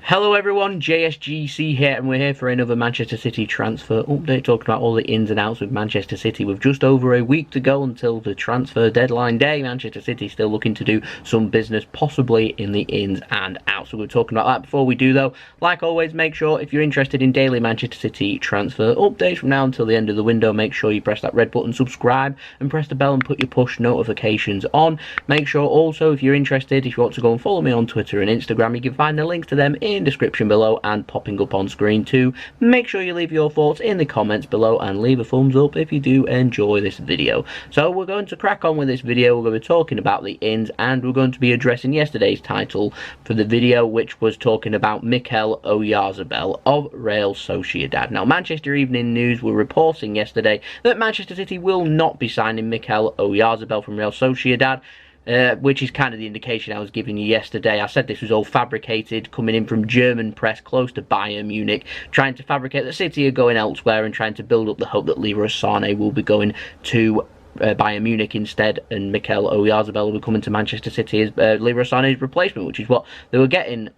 Hello everyone, JSGC here, and we're here for another Manchester City transfer update, talking about all the ins and outs with Manchester City. With just over a week to go until the transfer deadline day, Manchester City still looking to do some business, possibly in the ins and outs. So we're talking about that. Before we do though, like always, make sure if you're interested in daily Manchester City transfer updates from now until the end of the window, make sure you press that red button, subscribe, and press the bell and put your push notifications on. Make sure also, if you're interested, if you want to go and follow me on Twitter and Instagram, you can find the links to them in description below and popping up on screen too. Make sure you leave your thoughts in the comments below and leave a thumbs up if you do enjoy this video. So we're going to crack on with this video. We're going to be talking about the ins, and we're going to be addressing yesterday's title for the video, which was talking about Mikel Oyarzabel of Real Sociedad. Now, Manchester Evening News were reporting yesterday that Manchester City will not be signing Mikel Oyarzabel from Real Sociedad, which is kind of the indication I was giving you yesterday. I said this was all fabricated, coming in from German press close to Bayern Munich, trying to fabricate that City are going elsewhere and trying to build up the hope that Leroy Sane will be going to Bayern Munich instead, and Mikel Oyarzabel will be coming to Manchester City as Leroy Sane's replacement, which is what they were getting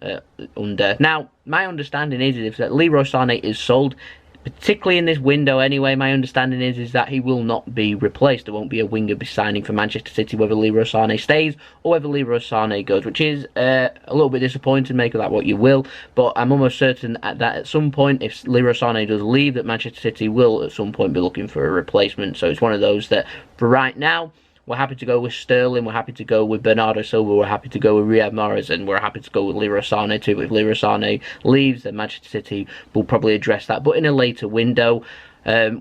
under. Now, my understanding is that Leroy Sane is sold, particularly in this window anyway. My understanding is that he will not be replaced. There won't be a winger be signing for Manchester City, whether Leroy Sane stays or whether Leroy Sane goes, which is a little bit disappointing. Make of that what you will, but I'm almost certain that at some point, if Leroy Sane does leave, that Manchester City will at some point be looking for a replacement. So it's one of those that for right now, we're happy to go with Sterling, we're happy to go with Bernardo Silva, we're happy to go with Riyad Mahrez, and we're happy to go with Leroy Sane too. But if Leroy Sane leaves, then Manchester City will probably address that, but in a later window.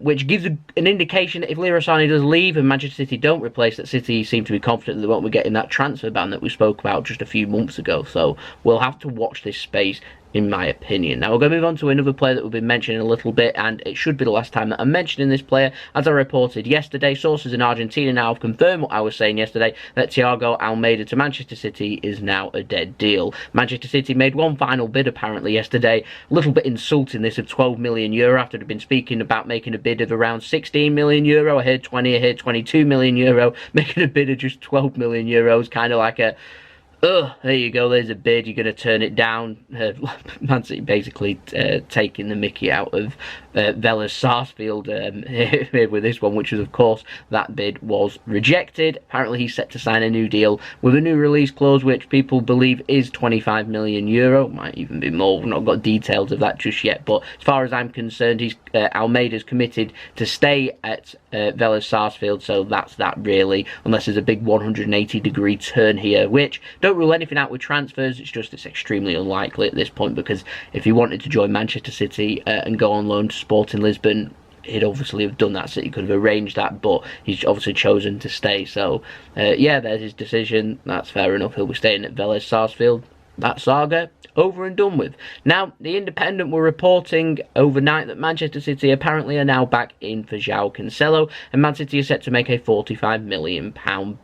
Which gives an indication that if Leroy Sane does leave and Manchester City don't replace, that City seem to be confident that they won't be getting that transfer ban that we spoke about just a few months ago. So we'll have to watch this space, in my opinion. Now we're going to move on to another player that we've been mentioning a little bit, and it should be the last time that I'm mentioning this player. As I reported yesterday, sources in Argentina now have confirmed what I was saying yesterday, that Thiago Almada to Manchester City is now a dead deal. Manchester City made one final bid apparently yesterday, a little bit insulting this, of €12 million after they've been speaking about making a bid of around €16 million. I heard 20, I heard €22 million. Making a bid of just €12 million, kind of like a, oh, there you go, there's a bid, you're going to turn it down. Man City basically taking the mickey out of Velez Sarsfield with this one, which was, of course, that bid was rejected. Apparently he's set to sign a new deal with a new release clause, which people believe is €25 million. Might even be more. We've not got details of that just yet, but as far as I'm concerned, he's Almeida's committed to stay at Velez Sarsfield, so that's that really, unless there's a big 180-degree turn here, which don't rule anything out with transfers. It's extremely unlikely at this point, because if he wanted to join Manchester City and go on loan to Sporting Lisbon, he'd obviously have done that. City could have arranged that, but he's obviously chosen to stay. So yeah, there's his decision. That's fair enough. He'll be staying at Velez Sarsfield. That saga over and done with. Now, the Independent were reporting overnight that Manchester City apparently are now back in for Joao Cancelo, and Man City is set to make a £45 million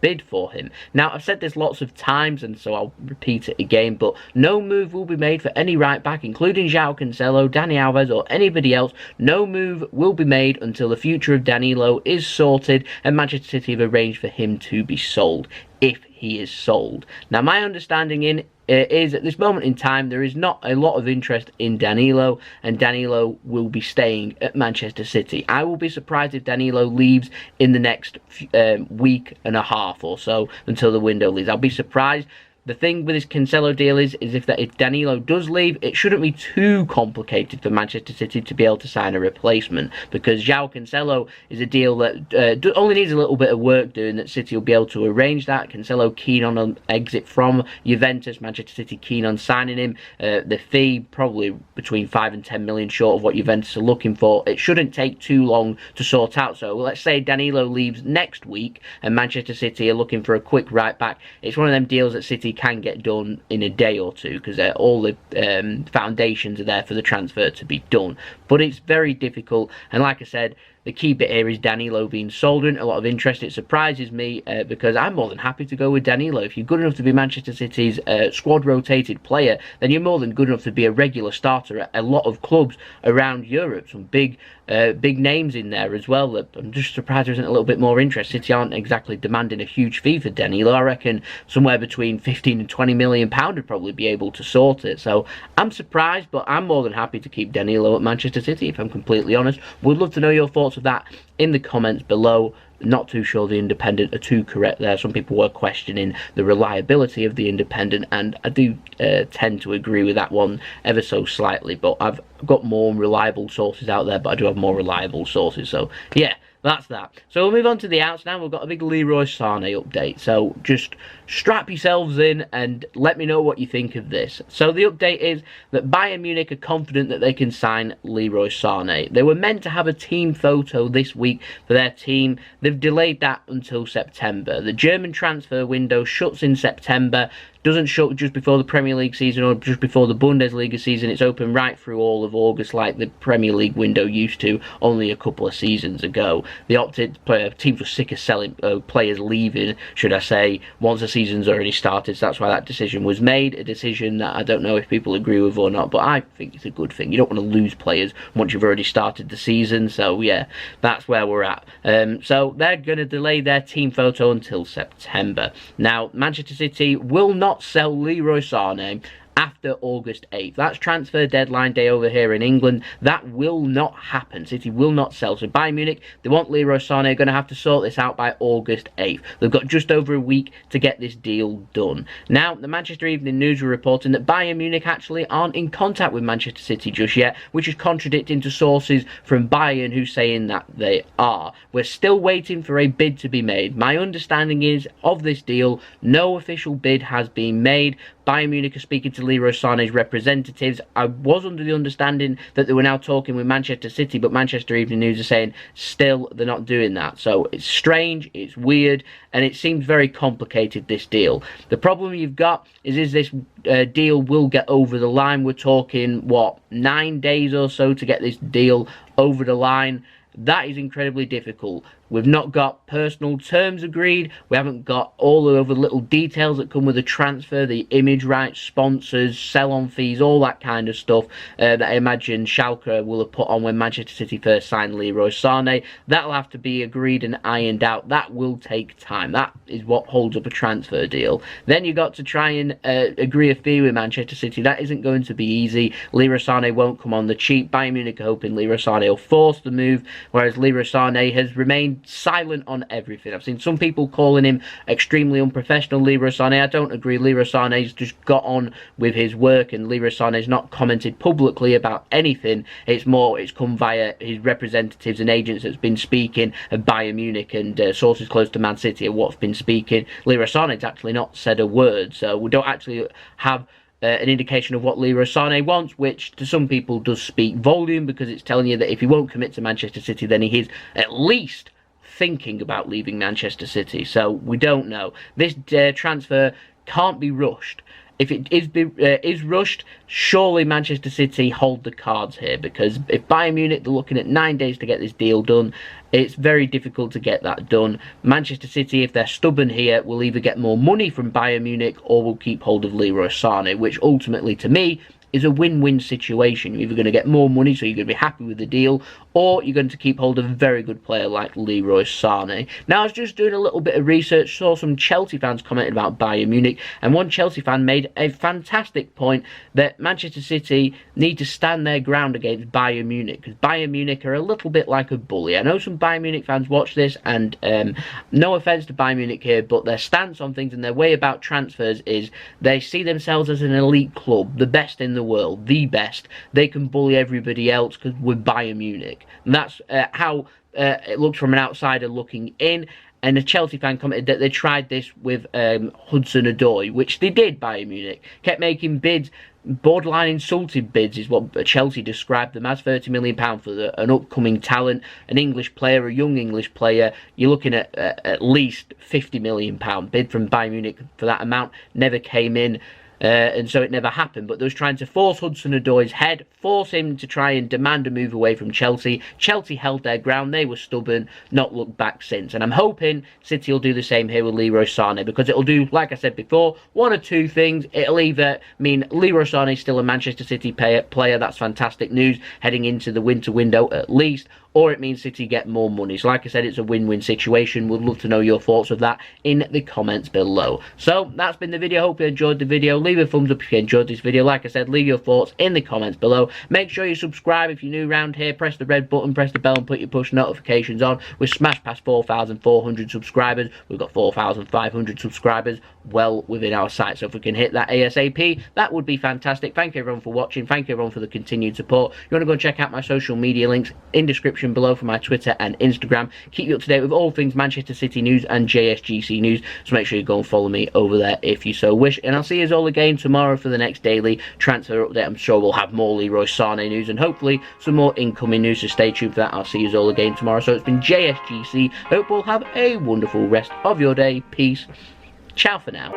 bid for him. Now, I've said this lots of times, and so I'll repeat it again, but no move will be made for any right back, including Joao Cancelo, Dani Alves, or anybody else. No move will be made until the future of Danilo is sorted, and Manchester City have arranged for him to be sold, if he is sold. Now, my understanding is at this moment in time there is not a lot of interest in Danilo, and Danilo will be staying at Manchester City. I will be surprised if Danilo leaves in the next week and a half or so, until the window leaves. I'll be surprised. The thing with this Cancelo deal is if Danilo does leave, it shouldn't be too complicated for Manchester City to be able to sign a replacement, because Joao Cancelo is a deal that only needs a little bit of work doing, that City will be able to arrange that. Cancelo keen on an exit from Juventus, Manchester City keen on signing him. The fee probably between 5 and 10 million short of what Juventus are looking for. It shouldn't take too long to sort out. So let's say Danilo leaves next week and Manchester City are looking for a quick right back. It's one of them deals that City can get done in a day or two, because all the foundations are there for the transfer to be done. But it's very difficult, and like I said, the key bit here is Danilo being sold in. A lot of interest. It surprises me because I'm more than happy to go with Danilo. If you're good enough to be Manchester City's squad-rotated player, then you're more than good enough to be a regular starter at a lot of clubs around Europe. Some big names in there as well. I'm just surprised there isn't a little bit more interest. City aren't exactly demanding a huge fee for Danilo. I reckon somewhere between 15 and 20 million pound would probably be able to sort it. So I'm surprised, but I'm more than happy to keep Danilo at Manchester City, if I'm completely honest. Would love to know your thoughts of that in the comments below. Not too sure the Independent are too correct there. Some people were questioning the reliability of the Independent, and I do tend to agree with that one ever so slightly. But I've got more reliable sources out there, but I do have more reliable sources. So yeah, that's that. So we'll move on to the outs now. We've got a big Leroy Sane update. So just strap yourselves in and let me know what you think of this. So the update is that Bayern Munich are confident that they can sign Leroy Sane. They were meant to have a team photo this week for their team. They've delayed that until September. The German transfer window shuts in September. Doesn't shut just before the Premier League season or just before the Bundesliga season. It's open right through all of August like the Premier League window used to only a couple of seasons ago. The teams were sick of selling players leaving, should I say, once the season's already started. So that's why that decision was made. A decision that I don't know if people agree with or not, but I think it's a good thing. You don't want to lose players once you've already started the season. So yeah, that's where we're at. So they're going to delay their team photo until September. Now, Manchester City will not sell Leroy Sane after August 8th. That's transfer deadline day over here in England. That will not happen. City will not sell. So Bayern Munich, they want Leroy Sane, are going to have to sort this out by August 8th. They've got just over a week to get this deal done. Now, the Manchester Evening News are reporting that Bayern Munich actually aren't in contact with Manchester City just yet, which is contradicting to sources from Bayern who's saying that they are. We're still waiting for a bid to be made. My understanding is, of this deal, no official bid has been made. Bayern Munich are speaking to Leroy Sane's representatives. I was under the understanding that they were now talking with Manchester City, but Manchester Evening News are saying still they're not doing that. So it's strange, it's weird, and it seems very complicated, this deal. The problem you've got is this deal will get over the line. We're talking, what, 9 days or so to get this deal over the line. That is incredibly difficult. We've not got personal terms agreed. We haven't got all of the little details that come with the transfer, the image rights, sponsors, sell-on fees, all that kind of stuff that I imagine Schalke will have put on when Manchester City first signed Leroy Sane. That'll have to be agreed and ironed out. That will take time. That is what holds up a transfer deal. Then you've got to try and agree a fee with Manchester City. That isn't going to be easy. Leroy Sane won't come on the cheap. Bayern Munich are hoping Leroy Sane will force the move, whereas Leroy Sane has remained silent on everything. I've seen some people calling him extremely unprofessional, Leroy Sane. I don't agree. Leroy Sane's just got on with his work, and Leroy Sane's not commented publicly about anything. It's come via his representatives and agents that's been speaking of Bayern Munich, and sources close to Man City are what's been speaking. Leroy Sane's actually not said a word, so we don't actually have an indication of what Leroy Sane wants, which to some people does speak volume, because it's telling you that if he won't commit to Manchester City, then he is at least thinking about leaving Manchester City. So we don't know. This transfer can't be rushed. If it is rushed, surely Manchester City hold the cards here, because if Bayern Munich, they're looking at 9 days to get this deal done, it's very difficult to get that done. Manchester City, if they're stubborn here, will either get more money from Bayern Munich or will keep hold of Leroy Sane, which ultimately, to me, is a win-win situation. You're either going to get more money, so you're going to be happy with the deal, or you're going to keep hold of a very good player like Leroy Sane. Now, I was just doing a little bit of research, saw some Chelsea fans commenting about Bayern Munich, and one Chelsea fan made a fantastic point that Manchester City need to stand their ground against Bayern Munich, because Bayern Munich are a little bit like a bully. I know some Bayern Munich fans watch this, and no offence to Bayern Munich here, but their stance on things and their way about transfers is they see themselves as an elite club, the best in the world, the best. They can bully everybody else because we're Bayern Munich. And that's how it looks from an outsider looking in. And a Chelsea fan commented that they tried this with Hudson-Odoi, which they did, Bayern Munich. Kept making bids, borderline insulted bids is what Chelsea described them as. £30 million for an upcoming talent, an English player, a young English player. You're looking at least £50 million bid from Bayern Munich for that amount. Never came in. and so it never happened. But they was trying to force Hudson-Odoi's head, force him to try and demand a move away from Chelsea. Chelsea held their ground. They were stubborn, not looked back since. And I'm hoping City will do the same here with Leroy Sane, because it'll do, like I said before, one or two things. It'll either mean Leroy Sane is still a Manchester City player. That's fantastic news heading into the winter window at least. Or it means City get more money. So like I said, it's a win-win situation. Would love to know your thoughts of that in the comments below. So that's been the video. Hope you enjoyed the video. Leave a thumbs up if you enjoyed this video. Like I said, leave your thoughts in the comments below. Make sure you subscribe if you're new around here. Press the red button, press the bell and put your push notifications on. We've smashed past 4,400 subscribers. We've got 4,500 subscribers well within our sight. So if we can hit that ASAP, that would be fantastic. Thank you everyone for watching. Thank you everyone for the continued support. You want to go and check out my social media links in description below for my Twitter and Instagram. Keep you up to date with all things Manchester City news and JSGC news, so make sure you go and follow me over there if you so wish. And I'll see you all again tomorrow for the next daily transfer update. I'm sure we'll have more Leroy Sane news and hopefully some more incoming news, so stay tuned for that. I'll see you all again tomorrow. So it's been JSGC. Hope you'll have a wonderful rest of your day. Peace. Ciao for now.